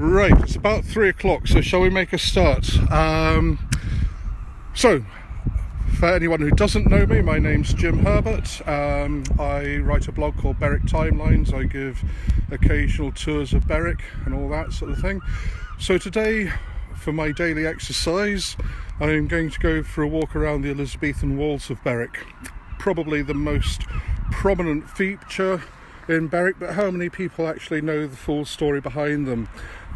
Right, it's about 3 o'clock, so shall we make a start? So, for anyone who doesn't know me, my name's Jim Herbert. I write a blog called Berwick Timelines. I give occasional tours of Berwick and all that sort of thing. So today, for my daily exercise, I'm going to go for a walk around the Elizabethan walls of Berwick. Probably the most prominent feature in Berwick, but how many people actually know the full story behind them?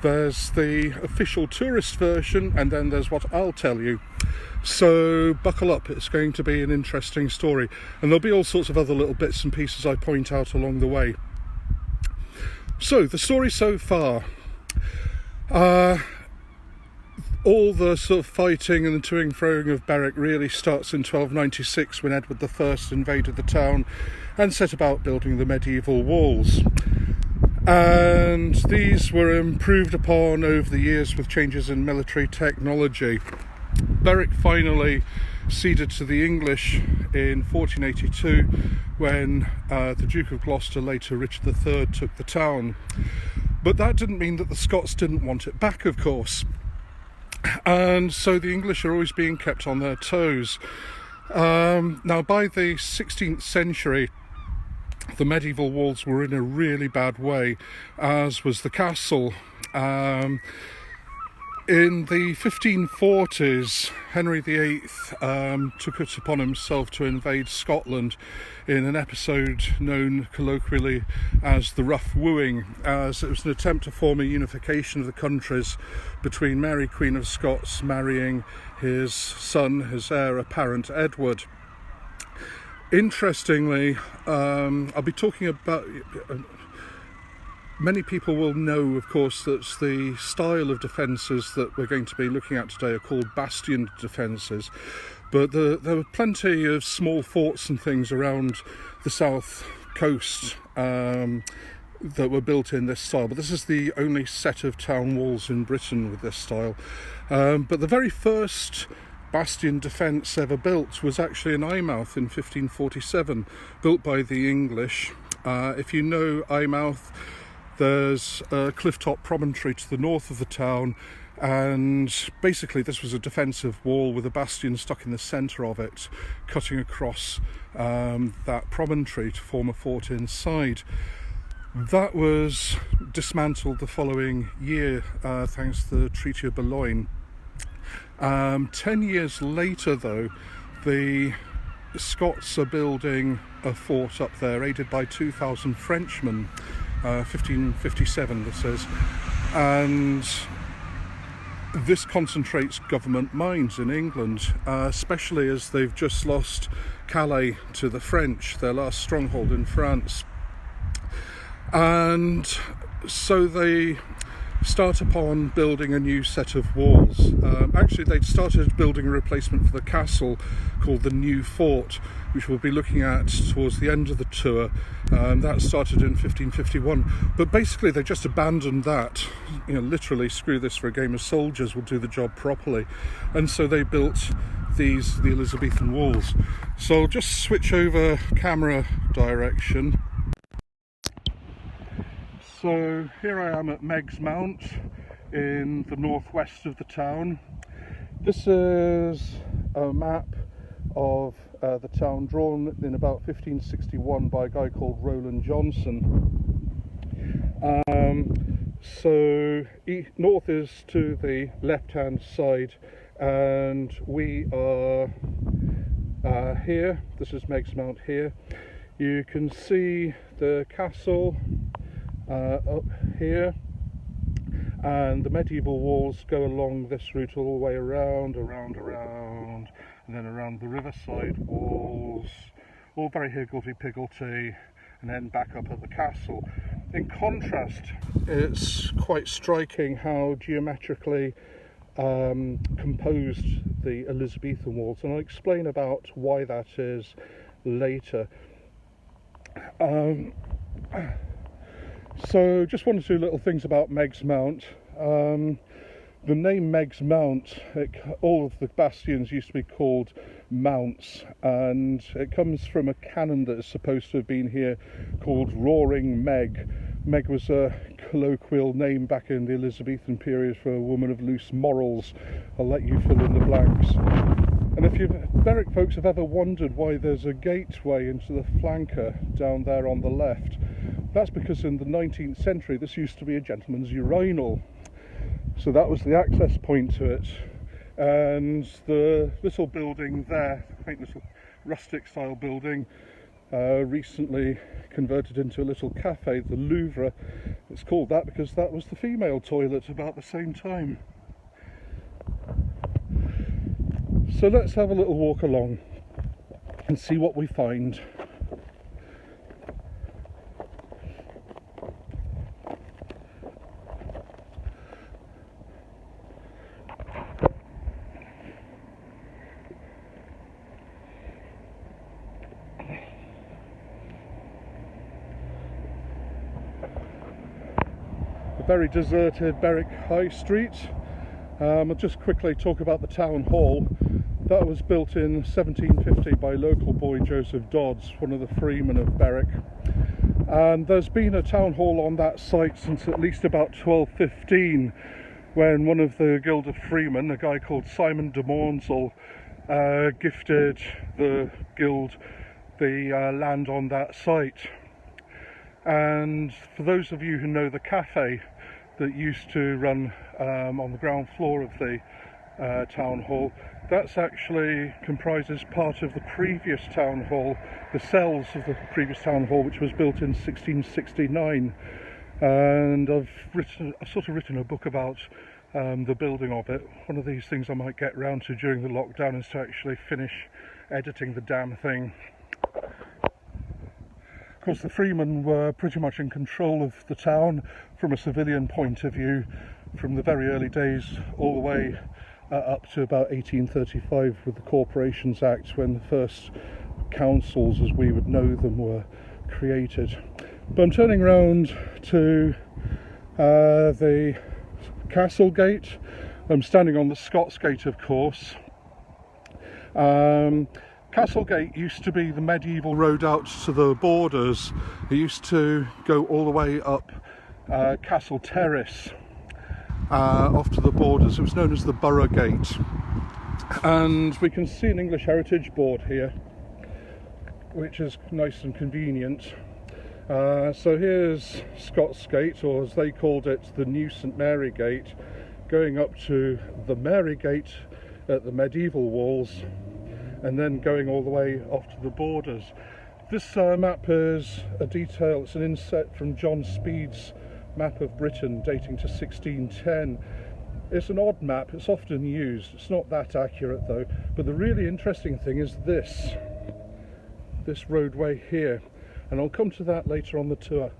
There's the official tourist version, and then there's what I'll tell you. So buckle up, it's going to be an interesting story, and there'll be all sorts of other little bits and pieces I point out along the way. So the story so far, all the sort of fighting and the to and froing of Berwick really starts in 1296 when Edward I invaded the town and set about building the medieval walls. And these were improved upon over the years with changes in military technology. Berwick finally ceded to the English in 1482 when the Duke of Gloucester, later Richard III, took the town. But that didn't mean that the Scots didn't want it back, of course. And so the English are always being kept on their toes. Now, by the 16th century, the medieval walls were in a really bad way, as was the castle. In the 1540s, Henry VIII took it upon himself to invade Scotland in an episode known colloquially as the Rough Wooing, as it was an attempt to form a unification of the countries between Mary, Queen of Scots, marrying his son, his heir apparent, Edward. Interestingly, I'll be talking about... Many people will know, of course, that the style of defences that we're going to be looking at today are called bastion defences, but there were plenty of small forts and things around the south coast that were built in this style, but this is the only set of town walls in Britain with this style. But the very first bastion defence ever built was actually in Eyemouth in 1547, built by the English. If you know Eyemouth, there's a cliff-top promontory to the north of the town, and basically this was a defensive wall with a bastion stuck in the centre of it, cutting across that promontory to form a fort inside. That was dismantled the following year thanks to the Treaty of Boulogne. 10 years later, though, the Scots are building a fort up there, aided by 2,000 Frenchmen. 1557, this says, and this concentrates government mines in England, especially as they've just lost Calais to the French, their last stronghold in France. And so they start upon building a new set of walls. Actually, they'd started building a replacement for the castle called the New Fort, which we'll be looking at towards the end of the tour. That started in 1551, but basically they just abandoned that. Literally, screw this for a game of soldiers, we'll do the job properly. And so they built the Elizabethan walls. So I'll just switch over camera direction. So here I am at Megs Mount in the northwest of the town. This is a map of the town drawn in about 1561 by a guy called Roland Johnson. So north is to the left-hand side, and we are here. This is Megs Mount here. You can see the castle up here, and the medieval walls go along this route all the way around, and then around the riverside walls, all very higgledy-piggledy, and then back up at the castle. In contrast, it's quite striking how geometrically composed the Elizabethan walls, and I'll explain about why that is later. So just one or two little things about Megs Mount. The name Megs Mount, all of the bastions used to be called mounts, and it comes from a cannon that is supposed to have been here called Roaring Meg, Meg was a colloquial name back in the Elizabethan period for a woman of loose morals. I'll let you fill in the blanks. And if you Berwick folks have ever wondered why there's a gateway into the flanker down there on the left, that's because in the 19th century this used to be a gentleman's urinal. So that was the access point to it. And the little building there, the quaint little rustic style building, recently converted into a little cafe, the Louvre. It's called that because that was the female toilet about the same time. So let's have a little walk along and see what we find. Very deserted Berwick High Street. I'll just quickly talk about the town hall. That was built in 1750 by local boy Joseph Dodds, one of the freemen of Berwick. And there's been a town hall on that site since at least about 1215, when one of the Guild of Freemen, a guy called Simon de Maunsell, gifted the guild the land on that site. And for those of you who know the cafe that used to run on the ground floor of the town hall, that's actually comprises part of the previous town hall, the cells of the previous town hall, which was built in 1669. And I've sort of written a book about the building of it. One of these things I might get round to during the lockdown is to actually finish editing the damn thing. Of course, the freemen were pretty much in control of the town from a civilian point of view from the very early days all the way up to about 1835 with the Corporations Act, when the first councils as we would know them were created. But I'm turning round to the Castle Gate. I'm standing on the Scots Gate, of course. Castle Gate used to be the medieval road out to the borders. It used to go all the way up Castle Terrace off to the borders. It was known as the Borough Gate. And we can see an English Heritage Board here, which is nice and convenient. So here's Scots Gate, or as they called it, the New St Mary Gate, going up to the Mary Gate at the medieval walls, and then going all the way off to the borders. This map is a detail, it's an inset from John Speed's map of Britain dating to 1610. It's an odd map, it's often used, it's not that accurate though, but the really interesting thing is this roadway here, and I'll come to that later on the tour.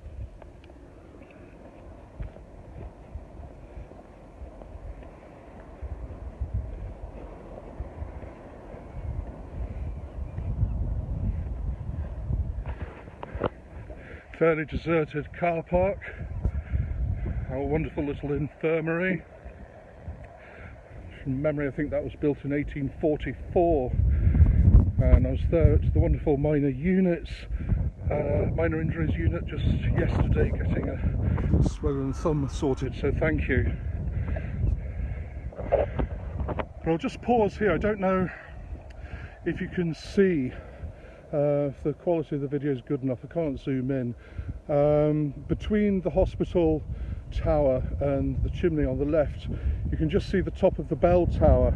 Fairly deserted car park, our wonderful little infirmary. From memory, I think that was built in 1844, and I was there at the wonderful minor units, minor injuries unit just yesterday, getting a swollen thumb sorted, so thank you. But I'll just pause here. I don't know if you can see if the quality of the video is good enough. I can't zoom in. Between the hospital tower and the chimney on the left, you can just see the top of the bell tower.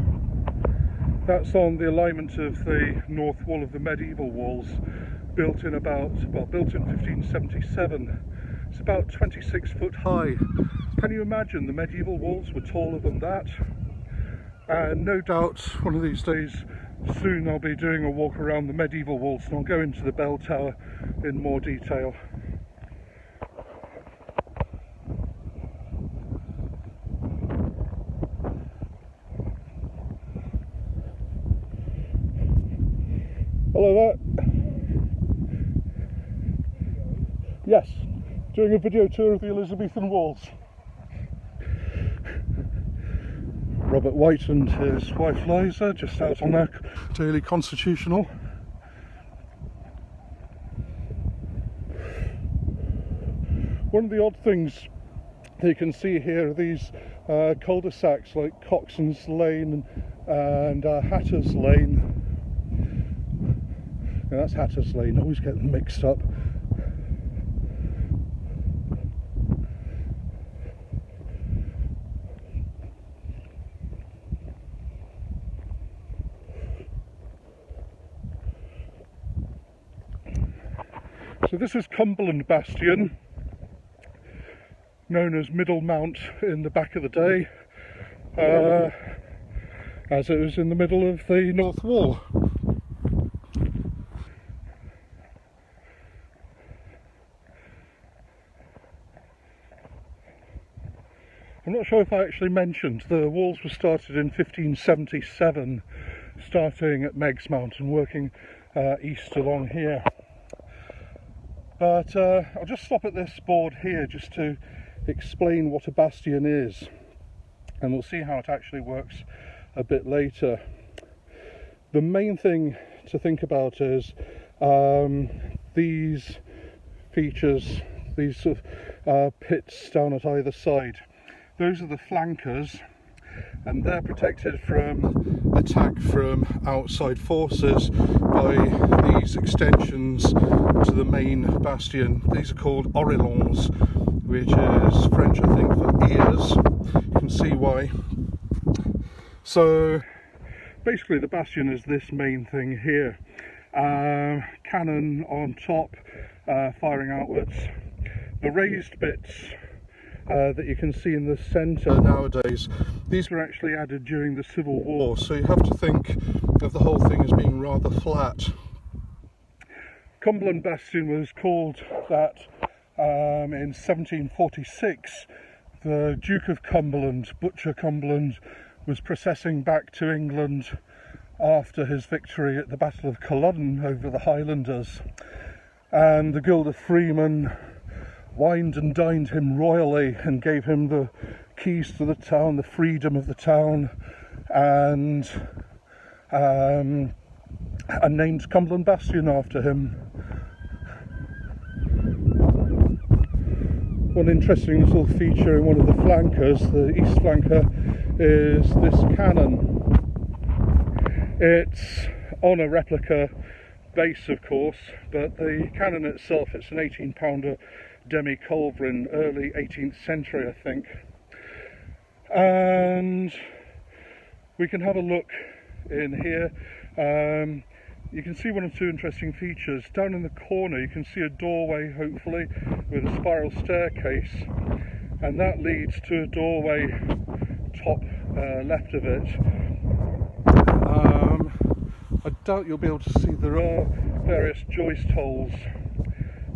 That's on the alignment of the north wall of the medieval walls, built in 1577. It's about 26 foot high. Can you imagine? The medieval walls were taller than that. And no doubt one of these days soon I'll be doing a walk around the medieval walls, and I'll go into the bell tower in more detail. Hello there. Yes, doing a video tour of the Elizabethan walls. Robert White and his wife Liza just out on their daily constitutional. One of the odd things that you can see here are these cul-de-sacs like Coxon's Lane and Hatter's Lane. No, that's Hatter's Lane, I always get them mixed up. So this is Cumberland Bastion, known as Middle Mount in the back of the day, as it was in the middle of the North Wall. I'm not sure if I actually mentioned, the walls were started in 1577, starting at Megs Mount and working east along here. But I'll just stop at this board here just to explain what a bastion is, and we'll see how it actually works a bit later. The main thing to think about is these features, these sort of pits down at either side. Those are the flankers, and they're protected from attack from outside forces by these extensions to the main bastion. These are called ourillons, which is French, I think, for ears. You can see why. So basically the bastion is this main thing here. Cannon on top, firing outwards. The raised bits that you can see in the centre nowadays, these were actually added during the Civil War, so you have to think of the whole thing as being rather flat. Cumberland Bastion was called that in 1746. The Duke of Cumberland, Butcher Cumberland, was processing back to England after his victory at the Battle of Culloden over the Highlanders, and the Guild of Freemen wined and dined him royally and gave him the keys to the town, the freedom of the town, and named Cumberland Bastion after him. One interesting little feature in one of the flankers, the east flanker, is this cannon. It's on a replica base, of course, but the cannon itself, it's an 18-pounder demi-culverin, early 18th century, I think. And we can have a look in here. You can see one or two interesting features. Down in the corner you can see a doorway, hopefully, with a spiral staircase, and that leads to a doorway top left of it. I doubt you'll be able to see there are various joist holes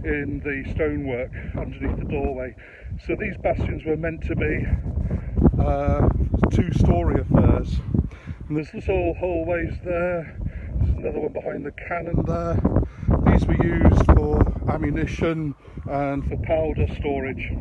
in the stonework underneath the doorway. So these bastions were meant to be two-storey affairs. And there's little hallways there. There's another one behind the cannon there. These were used for ammunition and for powder storage.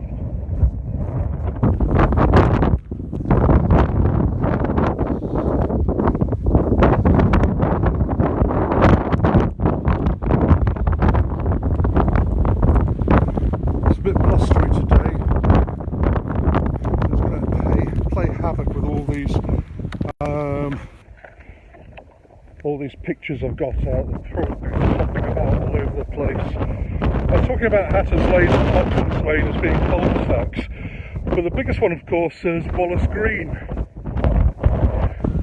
All these pictures I've got out, they're probably popping about all over the place. I was talking about Hatter's Lane and Coxon's Lane as being cul-de-sacs, but the biggest one, of course, is Wallace Green.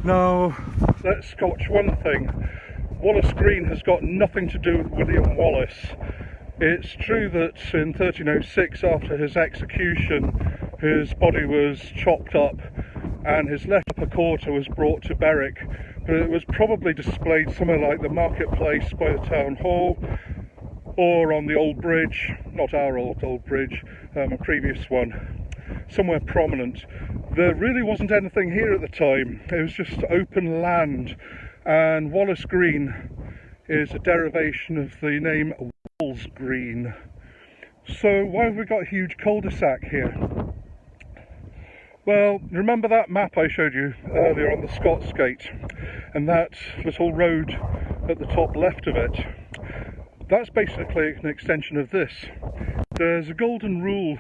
Now, let's scotch one thing. Wallace Green has got nothing to do with William Wallace. It's true that in 1306, after his execution, his body was chopped up and his left upper quarter was brought to Berwick, but it was probably displayed somewhere like the marketplace by the town hall, or on the old bridge, not our old bridge, a previous one, somewhere prominent. There really wasn't anything here at the time. It was just open land, and Wallace Green is a derivation of the name Walls Green. So why have we got a huge cul-de-sac here? Well, remember that map I showed you earlier on the Scots Gate, and that little road at the top left of it? That's basically an extension of this. There's a golden rule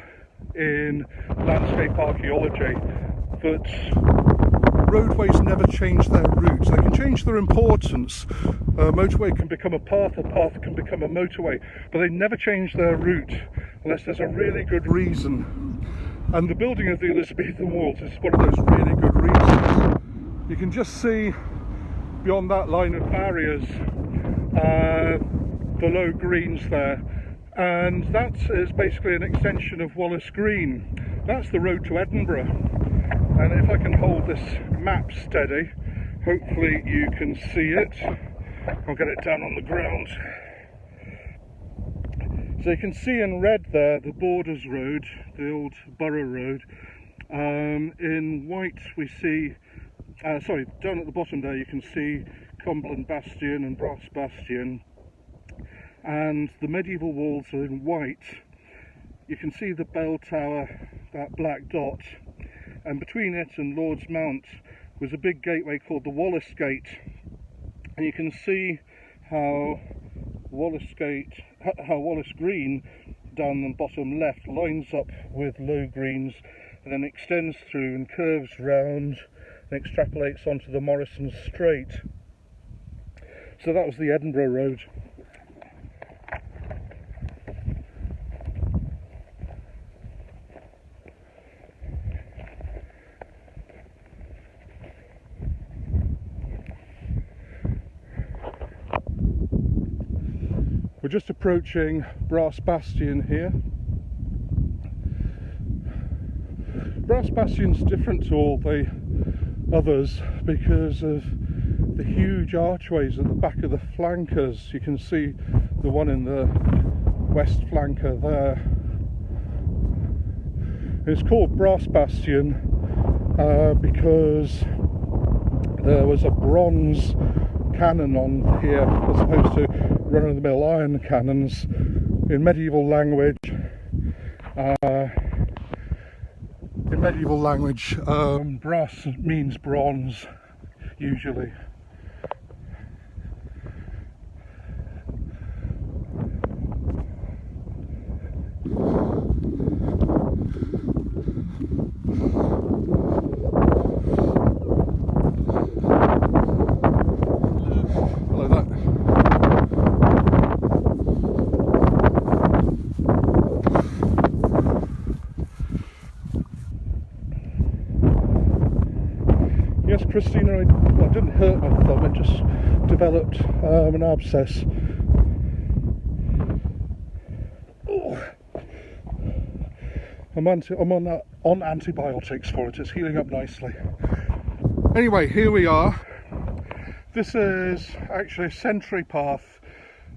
in landscape archaeology that roadways never change their route. They can change their importance. A motorway can become a path can become a motorway, but they never change their route unless there's a really good reason. And the building of the Elizabethan walls is one of those really good reasons. You can just see beyond that line of barriers the low greens there, and that is basically an extension of Wallace Green. That's the road to Edinburgh. And if I can hold this map steady, hopefully you can see it. I'll get it down on the ground. So you can see in red there the Borders Road, the old Borough Road. In white we see, down at the bottom there you can see Cumberland Bastion and Brass Bastion. And the medieval walls are in white. You can see the bell tower, that black dot. And between it and Lord's Mount was a big gateway called the Wallace Gate, and you can see how Wallace Green down the bottom left lines up with low greens and then extends through and curves round and extrapolates onto the Morrison Strait. So that was the Edinburgh Road. We're just approaching Brass Bastion here. Brass Bastion's different to all the others because of the huge archways at the back of the flankers. You can see the one in the west flanker there. It's called Brass Bastion because there was a bronze cannon on here as opposed to run-of-the-mill iron cannons. In medieval language, brass means bronze usually. Yes, Christina, I didn't hurt my thumb, it just developed an abscess. Oh. I'm on antibiotics for it, it's healing up nicely. Anyway, here we are. This is actually a sentry path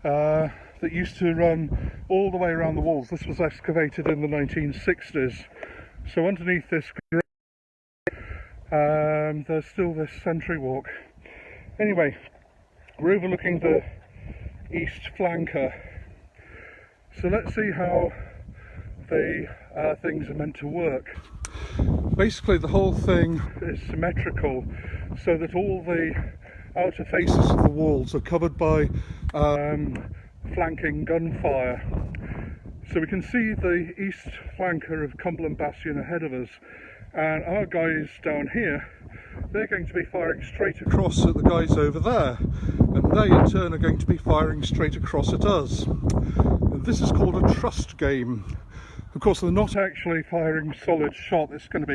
that used to run all the way around the walls. This was excavated in the 1960s. So underneath this there's still this sentry walk. Anyway, we're overlooking the east flanker. So let's see how the things are meant to work. Basically the whole thing is symmetrical so that all the outer faces of the walls are covered by flanking gunfire. So we can see the east flanker of Cumberland Bastion ahead of us, and our guys down here, they're going to be firing straight across at the guys over there, and they in turn are going to be firing straight across at us. And this is called a trust game. Of course they're not actually firing solid shot, it's going to be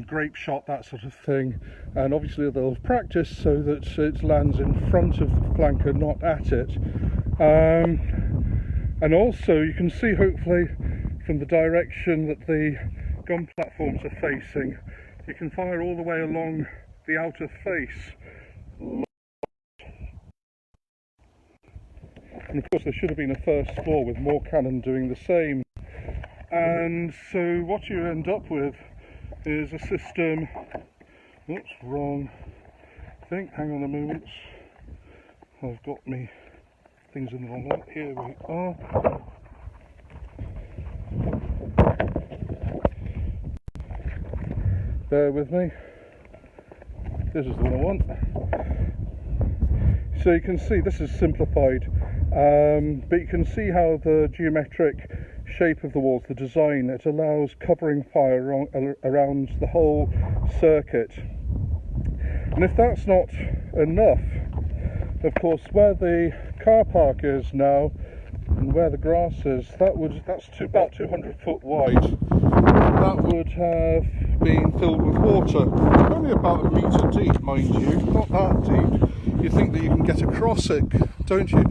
grape shot, that sort of thing, and obviously they'll practice so that it lands in front of the flanker, not at it. And also you can see hopefully from the direction that the gun platforms are facing, you can fire all the way along the outer face. And of course there should have been a first floor with more cannon doing the same. And so what you end up with is a system, oops, wrong thing, hang on a moment, I've got me things in the wrong way, here we are. Bear with me, this is the one I want. So you can see this is simplified, but you can see how the geometric shape of the walls, the design, it allows covering fire around the whole circuit. And if that's not enough, of course, where the car park is now and where the grass is, that's about 200 foot wide. That would have been filled with water. Only about a metre deep, mind you, not that deep. You think that you can get across it, don't you?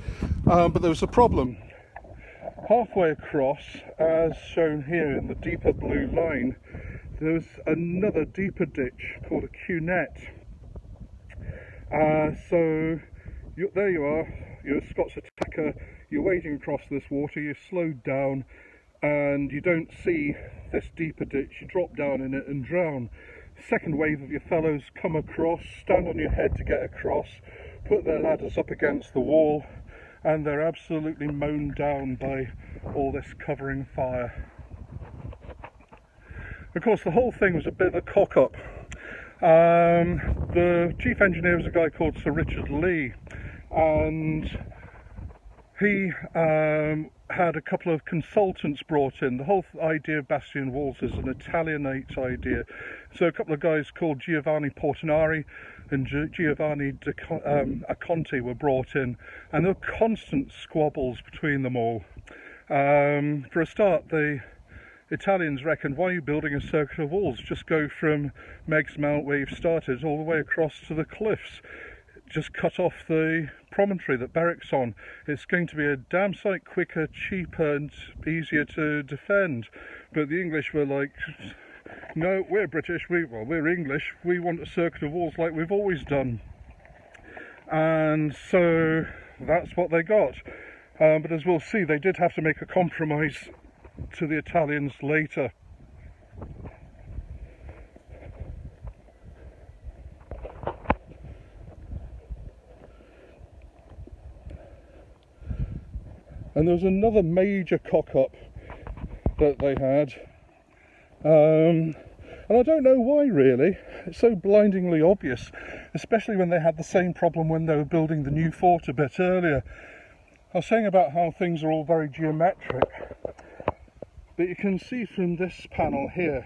But there was a problem. Halfway across, as shown here in the deeper blue line, there was another deeper ditch called a cunette. So there you are, you're a Scots attacker, you're wading across this water, you're slowed down and you don't see this deeper ditch, you drop down in it and drown. Second wave of your fellows come across, stand on your head to get across, put their ladders up against the wall, and they're absolutely mown down by all this covering fire. Of course, the whole thing was a bit of a cock-up. The chief engineer was a guy called Sir Richard Lee, and he had a couple of consultants brought in. The whole idea of bastion walls is an Italianate idea. So a couple of guys called Giovanni Portinari and Giovanni Acconti were brought in, and there were constant squabbles between them all. For a start, the Italians reckoned, why are you building a circuit of walls? Just go from Megs Mount, where you've started, all the way across to the cliffs. Just cut off the promontory that Berwick's on. It's going to be a damn sight quicker, cheaper and easier to defend. But the English were like, no, we're British, we're English, we want a circuit of walls like we've always done. And so that's what they got. But as we'll see, they did have to make a compromise to the Italians later. And there was another major cock-up that they had, and I don't know why really. It's so blindingly obvious, especially when they had the same problem when they were building the new fort a bit earlier. I was saying about how things are all very geometric, but you can see from this panel here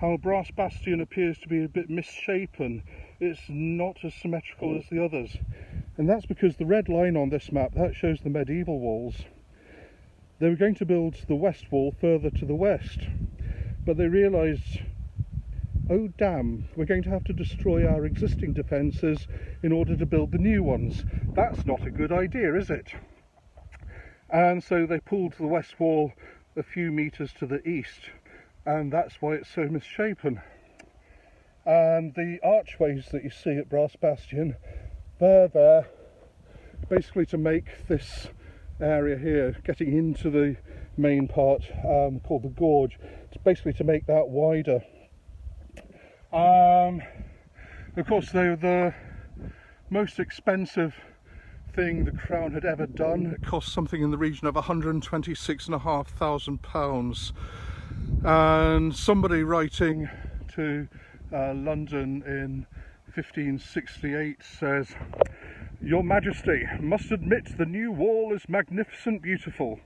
how Brass Bastion appears to be a bit misshapen. It's not as symmetrical as the others. And that's because the red line on this map, that shows the medieval walls. They were going to build the west wall further to the west, but they realised, oh damn, we're going to have to destroy our existing defences in order to build the new ones. That's not a good idea, is it? And so they pulled the west wall a few metres to the east, and that's why it's so misshapen. And the archways that you see at Brass Bastion, they're there basically to make this area here, getting into the main part called the gorge, it's basically to make that wider. Of course, they were the most expensive thing the Crown had ever done. It cost something in the region of £126,500. And somebody writing to London in 1568 says, "Your Majesty must admit the new wall is magnificent beautiful.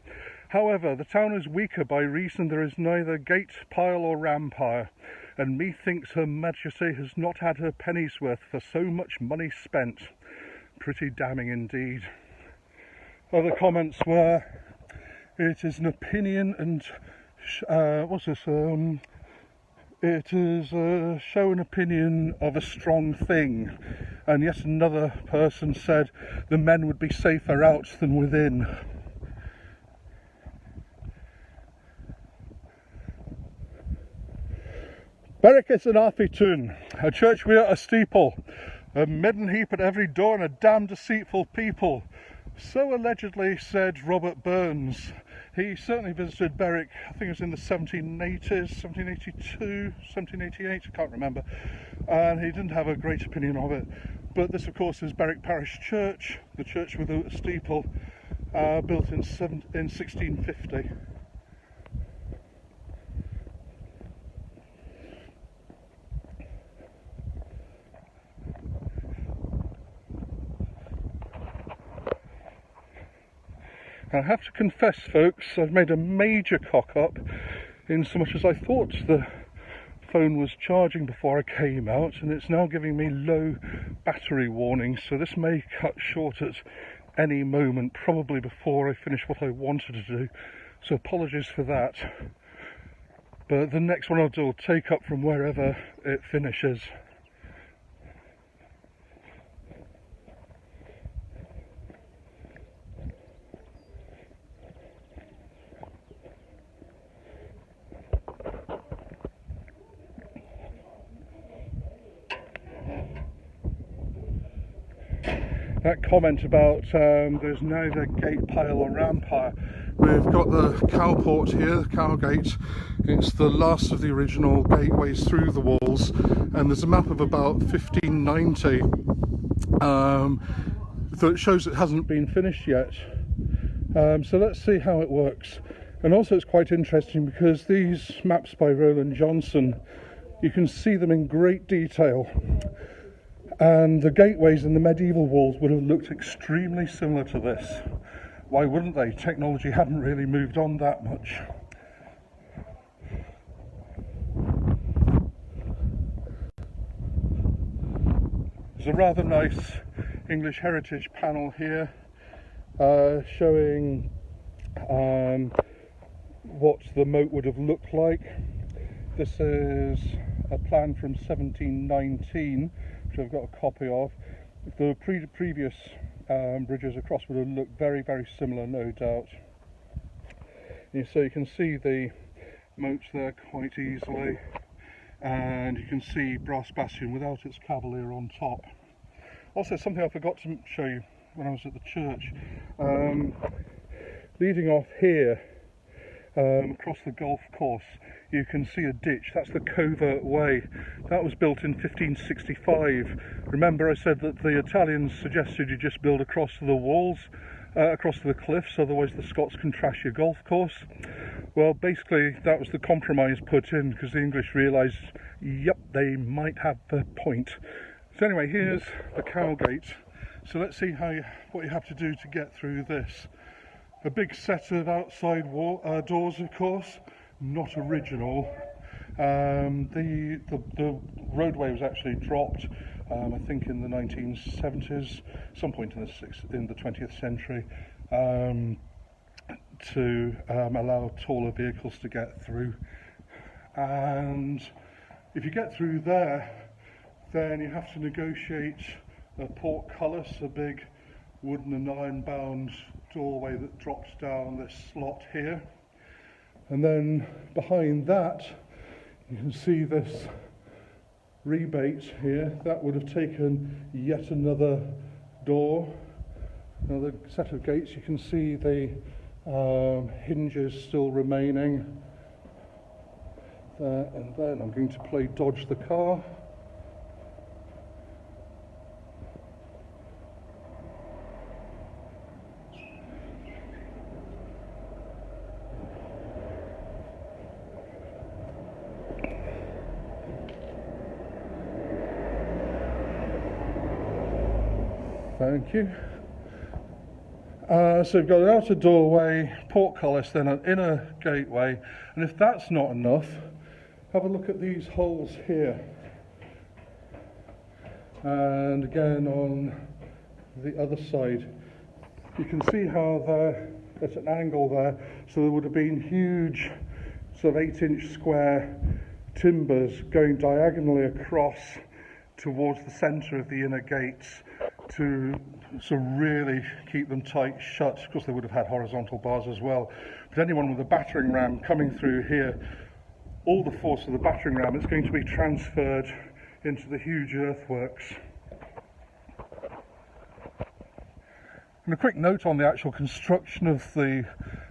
However, the town is weaker by reason there is neither gate, pile or rampire, and methinks her Majesty has not had her penny's worth for so much money spent." Pretty damning indeed. Other comments were, it is an opinion and it is a show and opinion of a strong thing. And yet another person said the men would be safer out than within. Berwick is an Arpitun, a church without a steeple, a midden heap at every door and a damned deceitful people. So allegedly said Robert Burns. He certainly visited Berwick, I think it was in the 1780s, 1782, 1788, I can't remember, and he didn't have a great opinion of it. But this of course is Berwick Parish Church, the church with a steeple, built in 1650. I have to confess, folks, I've made a major cock up in so much as I thought the phone was charging before I came out, and it's now giving me low battery warning, so this may cut short at any moment, probably before I finish what I wanted to do, so apologies for that. But the next one I'll do will take up from wherever it finishes. That comment about there's neither gate pile or rampire. We've got the cowport here, the cow gate. It's the last of the original gateways through the walls, and there's a map of about 1590 that shows it hasn't been finished yet. So let's see how it works. And also it's quite interesting because these maps by Roland Johnson, you can see them in great detail. And the gateways in the medieval walls would have looked extremely similar to this. Why wouldn't they? Technology hadn't really moved on that much. There's a rather nice English heritage panel here showing what the moat would have looked like. This is a plan from 1719, which I've got a copy of. The previous bridges across would have looked very, very similar, no doubt. And so you can see the moat there quite easily, and you can see Brass Bastion without its cavalier on top. Also, something I forgot to show you when I was at the church. Leading off here, across the golf course, you can see a ditch. That's the Covert Way. That was built in 1565. Remember I said that the Italians suggested you just build across the walls, across the cliffs, otherwise the Scots can trash your golf course. Well, basically that was the compromise put in because the English realised, yep, they might have a point. So anyway, here's the cowgate. So let's see what you have to do to get through this. A big set of outside doors, of course, not original. The roadway was actually dropped, I think in the 1970s, some point in the 20th century, to allow taller vehicles to get through. And if you get through there, then you have to negotiate a portcullis, a big wooden and iron bound doorway that drops down this slot here. And then behind that you can see this rebate here. That would have taken yet another door, another set of gates. You can see the hinges still remaining there, and then I'm going to play dodge the car. Thank you. So we've got an outer doorway, portcullis, then an inner gateway, and if that's not enough, have a look at these holes here. And again on the other side, you can see how they're at an angle there, so there would have been huge sort of 8-inch square timbers going diagonally across towards the centre of the inner gates to sort of really keep them tight shut. Of course they would have had horizontal bars as well, but anyone with a battering ram coming through here, all the force of the battering ram is going to be transferred into the huge earthworks. And a quick note on the actual construction of the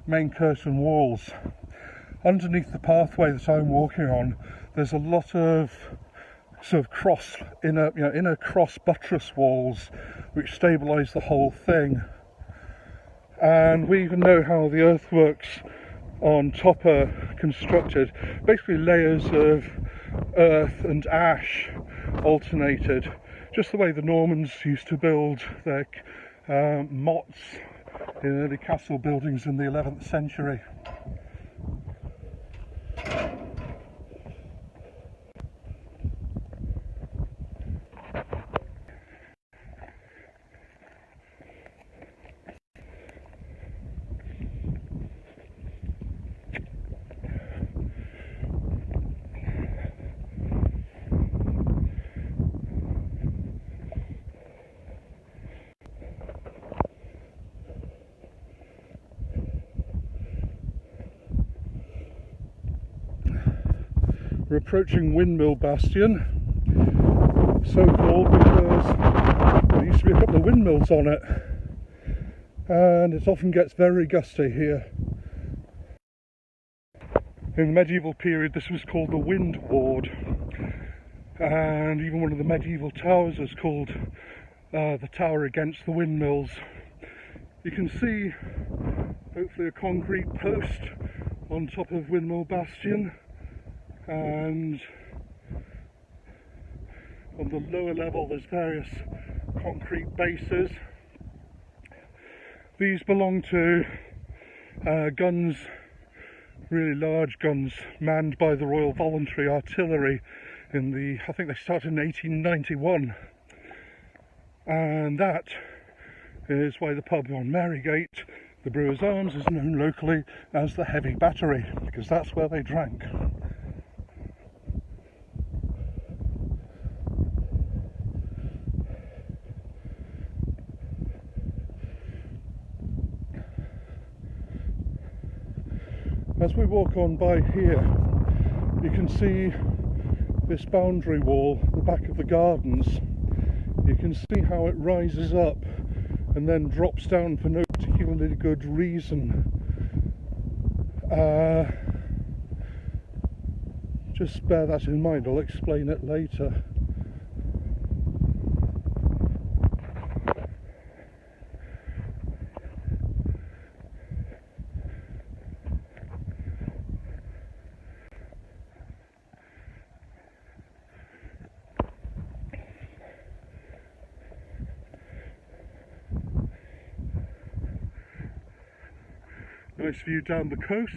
main curtain walls. Underneath the pathway that I'm walking on, there's a lot of sort of inner cross buttress walls which stabilise the whole thing. And we even know how the earthworks on top are constructed. Basically layers of earth and ash alternated, just the way the Normans used to build their mottes in early castle buildings in the 11th century. We're approaching Windmill Bastion, so called because there used to be a couple of windmills on it, and it often gets very gusty here. In the medieval period this was called the Wind Ward, and even one of the medieval towers is called the Tower Against the Windmills. You can see hopefully a concrete post on top of Windmill Bastion, and on the lower level there's various concrete bases. These belong to guns, really large guns, manned by the Royal Voluntary Artillery in the, I think they started in 1891, and that is why the pub on Marygate, the Brewers Arms, is known locally as the Heavy Battery, because that's where they drank. As we walk on by here, you can see this boundary wall, the back of the gardens. You can see how it rises up and then drops down for no particularly good reason. Just bear that in mind, I'll explain it later. Nice view down the coast.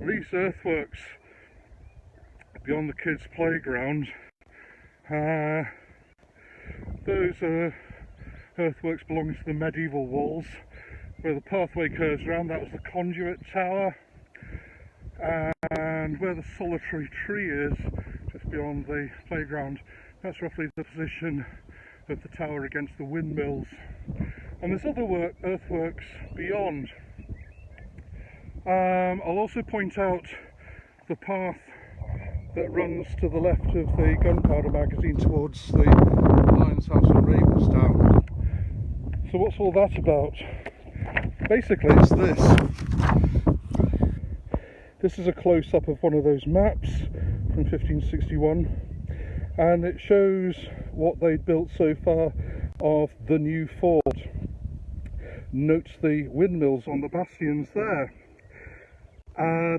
These earthworks beyond the kids' playground, those are earthworks belonging to the medieval walls, where the pathway curves around. That was the conduit tower. And where the solitary tree is, just beyond the playground, that's roughly the position of the tower against the windmills. And there's other earthworks beyond. I'll also point out the path that runs to the left of the gunpowder magazine towards the Lion's House in Ravensdown. So what's all that about? Basically it's this. This is a close-up of one of those maps from 1561, and it shows what they'd built so far of the new fort. Note the windmills on the bastions there.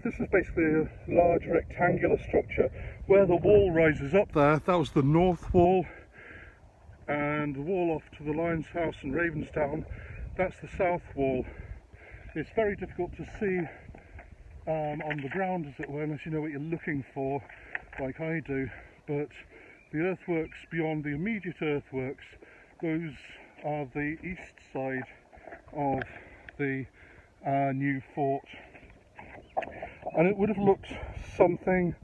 This is basically a large rectangular structure. Where the wall rises up there, that was the north wall, and the wall off to the Lion's House in Ravensdown, that's the south wall. It's very difficult to see on the ground, as it were, unless you know what you're looking for, like I do. But the earthworks beyond the immediate earthworks, those are the east side of the new fort. And it would have looked something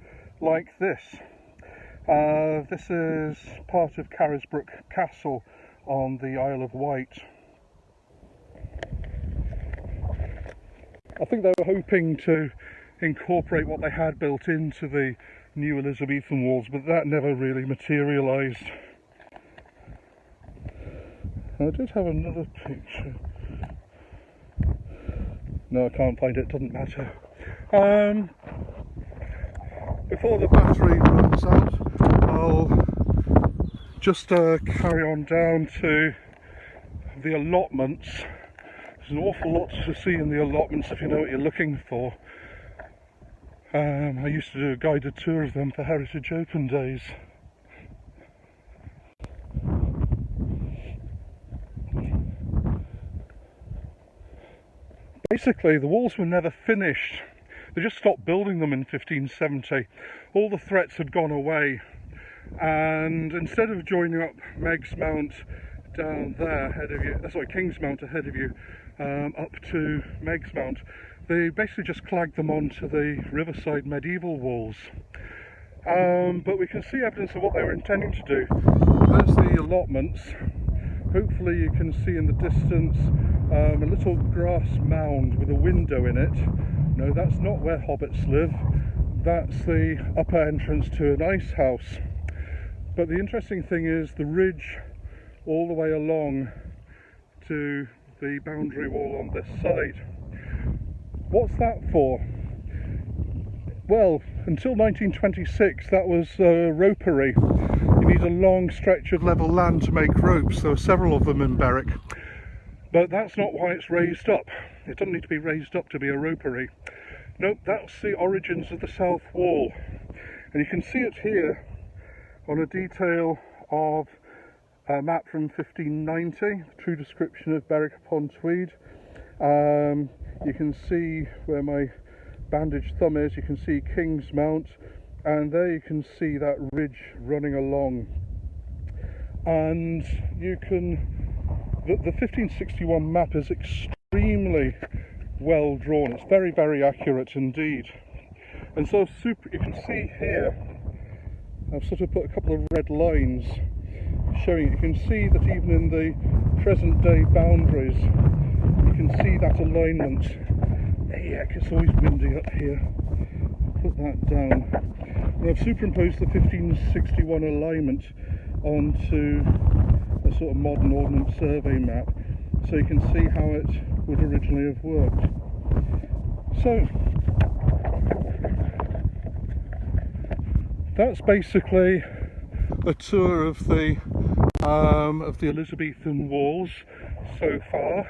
like this. This is part of Carisbrooke Castle on the Isle of Wight. I think they were hoping to incorporate what they had built into the new Elizabethan walls, but that never really materialised. I did have another picture. No, I can't find it, doesn't matter. Before the battery runs out, I'll just carry on down to the allotments. There's an awful lot to see in the allotments if you know what you're looking for. I used to do a guided tour of them for Heritage Open days. Basically, the walls were never finished. They just stopped building them in 1570. All the threats had gone away, and instead of joining up Megs Mount down there ahead of you, sorry, King's Mount ahead of you, up to Megs Mount, they basically just clagged them onto the riverside medieval walls. But we can see evidence of what they were intending to do. There's the allotments. Hopefully you can see in the distance a little grass mound with a window in it. No, that's not where hobbits live. That's the upper entrance to an ice house. But the interesting thing is the ridge all the way along to the boundary wall on this side. What's that for? Well, until 1926 that was ropery. You need a long stretch of level land to make ropes. There were several of them in Berwick. But that's not why it's raised up. It doesn't need to be raised up to be a ropery. Nope, that's the origins of the south wall. And you can see it here on a detail of a map from 1590, the true description of Berwick-upon-Tweed. You can see where my bandaged thumb is, you can see King's Mount, and there you can see that ridge running along. And you can, the 1561 map is extremely well drawn. It's very, very accurate indeed. And so you can see here, I've sort of put a couple of red lines showing it. You can see that even in the present day boundaries, you can see that alignment. Yeah, it's always windy up here. Put that down. And I've superimposed the 1561 alignment onto a sort of modern ordnance survey map, so you can see how it would originally have worked. So that's basically a tour of the Elizabethan walls so far.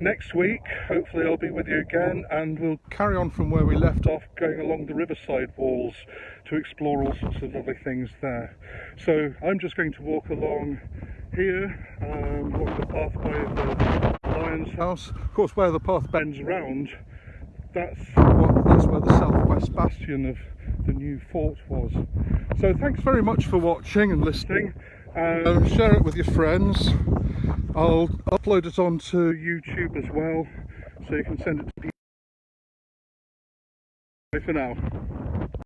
Next week, hopefully I'll be with you again, and we'll carry on from where we left off, going along the riverside walls to explore all sorts of lovely things there. So I'm just going to walk along here, along the pathway of the Lion's House. Of course, where the path bends around, that's where the southwest bastion of the new fort was. So thanks very much for watching and listening. Share it with your friends. I'll upload it onto YouTube as well, so you can send it to people. Bye for now.